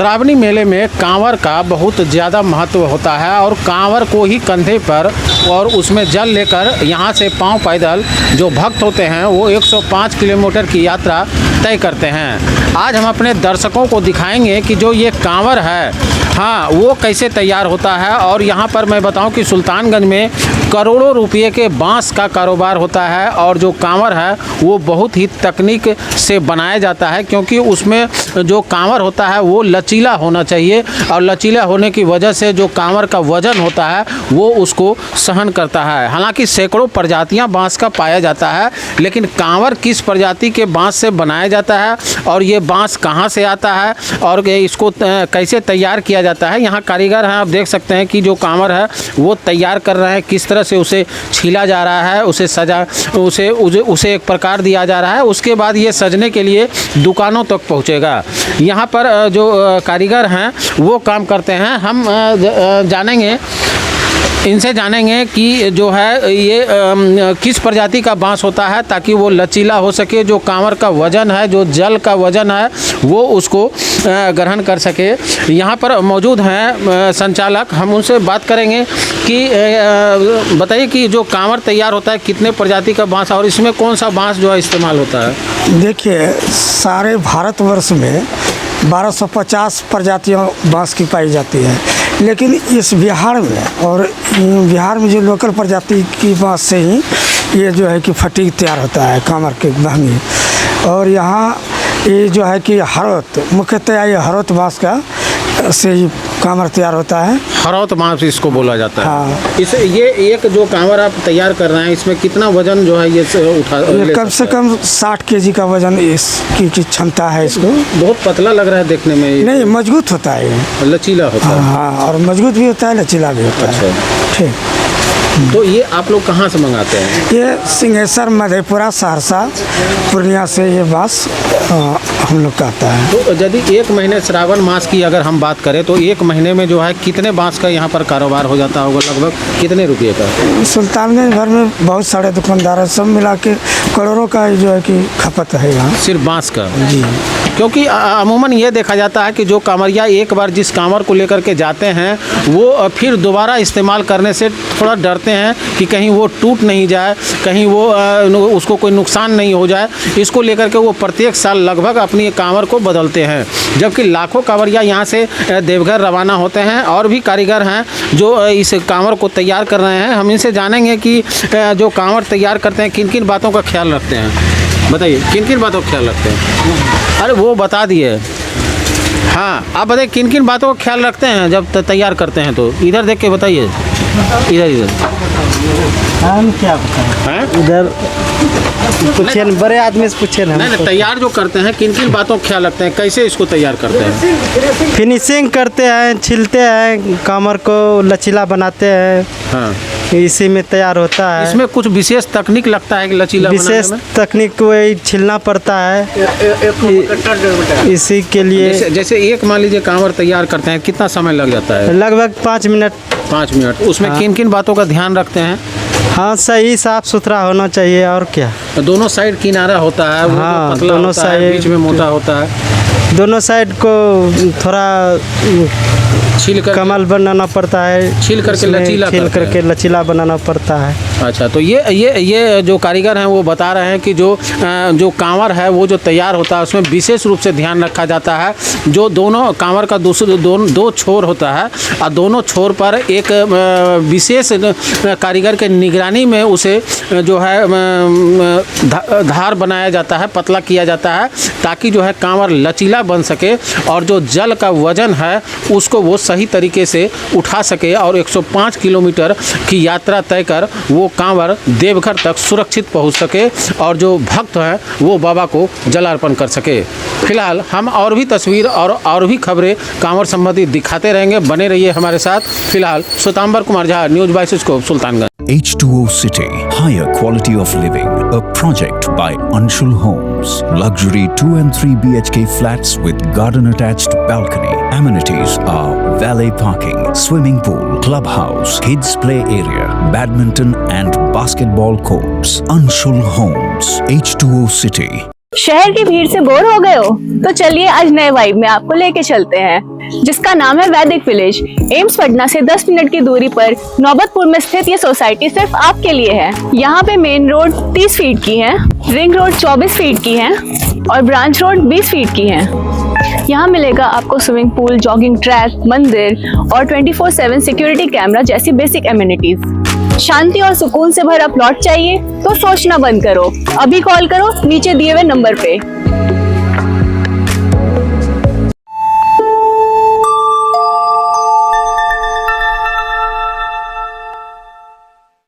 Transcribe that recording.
श्रावणी मेले में कांवर का बहुत ज़्यादा महत्व होता है और कांवर को ही कंधे पर और उसमें जल लेकर यहाँ से पांव पैदल जो भक्त होते हैं वो 105 किलोमीटर की यात्रा तय करते हैं। आज हम अपने दर्शकों को दिखाएंगे कि जो ये कांवर है हाँ वो कैसे तैयार होता है। और यहाँ पर मैं बताऊं कि सुल्तानगंज में करोड़ों रुपये के बांस का कारोबार होता है और जो कांवर है वो बहुत ही तकनीक से बनाया जाता है, क्योंकि उसमें जो कांवर होता है वो लचीला होना चाहिए और लचीला होने की वजह से जो कांवर का वजन होता है वो उसको सहन करता है। हालांकि सैकड़ों प्रजातियां बांस का पाया जाता है, लेकिन कांवर किस प्रजाति के बांस से बनाया जाता है और ये बांस कहाँ से आता है और इसको कैसे तैयार किया जाता है, यहाँ कारीगर हैं। आप देख सकते हैं कि जो कांवर है वो तैयार कर रहे हैं, किस तरह से उसे छीला जा रहा है, उसे सजा उसे एक प्रकार दिया जा रहा है। उसके बाद ये सजने के लिए दुकानों तक पहुँचेगा। यहाँ पर जो कारीगर हैं वो काम करते हैं। हम इनसे जानेंगे कि जो है ये किस प्रजाति का बांस होता है ताकि वो लचीला हो सके, जो कांवर का वजन है, जो जल का वजन है वो उसको ग्रहण कर सके। यहाँ पर मौजूद हैं संचालक, हम उनसे बात करेंगे कि बताइए कि जो कांवर तैयार होता है कितने प्रजाति का बांस और इसमें कौन सा बांस जो है इस्तेमाल होता है। देखिए, सारे भारतवर्ष में 1250 प्रजातियां बांस की पाई जाती है, लेकिन इस बिहार में जो लोकल प्रजाति की बांस से ही ये जो है कि फटीक तैयार होता है, कांवर के महंगी। और यहाँ ये जो है कि हरोत, मुख्यतः ये हरोत बांस का से ही कांवर तैयार होता है। हरोत बांस इसको बोला जाता है। हाँ। ये एक जो कांवर आप तैयार कर रहे हैं इसमें कितना वजन जो है ये कम से कम 60 केजी का वजन इसकी क्षमता है। इसको बहुत पतला लग रहा है देखने में। नहीं, मजबूत होता है ये, लचीला होता है। हाँ, और मजबूत भी होता है, लचीला भी होता है। ठीक। तो ये आप लोग कहाँ से मंगाते हैं? ये सिंहेश्वर, मधेपुरा, सहरसा, पूर्णिया से ये बांस हम लोग का आता है। तो यदि एक महीने श्रावण मास की अगर हम बात करें तो एक महीने में जो है कितने बांस का यहाँ पर कारोबार हो जाता होगा, लगभग कितने रुपये का? सुल्तानगंज भर में बहुत सारे दुकानदार हैं, सब मिला के करोड़ों का जो है कि खपत है यहाँ सिर्फ बांस का। जी, क्योंकि अमूमन ये देखा जाता है कि जो कांवरिया एक बार जिस कांवर को लेकर के जाते हैं वो फिर दोबारा इस्तेमाल करने से थोड़ा डरते हैं कि कहीं वो टूट नहीं जाए, कहीं वो उसको कोई नुकसान नहीं हो जाए। इसको लेकर के वो प्रत्येक साल लगभग अपनी कांवर को बदलते हैं। जबकि लाखों कांवरिया यहाँ से देवघर रवाना होते हैं। और भी कारीगर हैं जो इस कांवर को तैयार कर रहे हैं। हम इनसे जानेंगे कि जो कांवर तैयार करते हैं किन किन बातों का ख्याल रखते हैं। बताइए किन किन बातों का ख्याल रखते हैं? अरे वो बता दिए। हाँ, आप बताइए किन किन बातों का ख्याल रखते हैं जब तैयार करते हैं? तो इधर देख के बताइए। इधर हम क्या बताएं? इधर पूछिए, बड़े आदमी से पूछिए ना। नहीं, तैयार जो करते हैं किन किन बातों का ख्याल रखते हैं, कैसे इसको तैयार करते हैं? फिनिशिंग करते हैं, छिलते हैं, कांवर को लचीला बनाते हैं। हाँ, इसी में तैयार होता है। इसमें कुछ विशेष तकनीक लगता है कि लचीला विशेष तकनीक वही छिलना पड़ता है इसी के लिए। जैसे एक मान लीजिए कांवर तैयार करते हैं कितना समय लग जाता है? लगभग 5 मिनट। 5 मिनट। उसमें किन किन बातों का ध्यान रखते हैं? हाँ, सही साफ सुथरा होना चाहिए और क्या। दोनों साइड किनारा होता है, वो हाँ, पतला दोनों होता है, बीच में मोटा होता है। दोनों साइड को थोड़ा छील कर कमल बनाना पड़ता है, छील करके लचीला बनाना पड़ता है। अच्छा, तो ये जो कारीगर हैं वो बता रहे हैं कि जो कांवर है वो जो तैयार होता है उसमें विशेष रूप से ध्यान रखा जाता है। जो दोनों कांवर का दो छोर होता है और दोनों छोर पर एक विशेष कारीगर के निगरानी में उसे जो है धार बनाया जाता है, पतला किया जाता है ताकि जो है कांवर लचीला बन सके और जो जल का वजन है उसको वो सही तरीके से उठा सके और 105 किलोमीटर की यात्रा तय कर वो कांवर देवघर तक सुरक्षित पहुंच सके और जो भक्त हैं वो बाबा को जलार्पण कर सके। फिलहाल हम और भी तस्वीर और भी खबरें कांवर संबंधी दिखाते रहेंगे, बने रहिए हमारे साथ। फिलहाल Shwetambar Kumar Jha, news bioscope, Sultanganj. H2O City, higher quality of living, a project by Anshul Homes. Luxury 2 and 3 BHK flats with garden attached balcony. Amenities are valet parking, swimming pool, clubhouse, kids play area, badminton and basketball courts. Anshul Homes, H2O City. शहर की भीड़ से bore हो गए हो? तो चलिए आज नए वाइब में आपको लेके चलते हैं, जिसका नाम है वैदिक विलेज। एम्स पटना से 10 मिनट की दूरी पर नौबतपुर में स्थित ये सोसाइटी सिर्फ आपके लिए है। यहाँ पे मेन रोड 30 फीट की है, रिंग रोड 24 फीट की है और ब्रांच रोड 20 फीट की है। यहाँ मिलेगा आपको स्विमिंग पूल, जॉगिंग ट्रैक, मंदिर और 24/7 सिक्योरिटी कैमरा जैसी बेसिक एमिनिटीज। शांति और सुकून से भरा प्लॉट चाहिए तो सोचना बंद करो, अभी कॉल करो नीचे दिए हुए नंबर पे।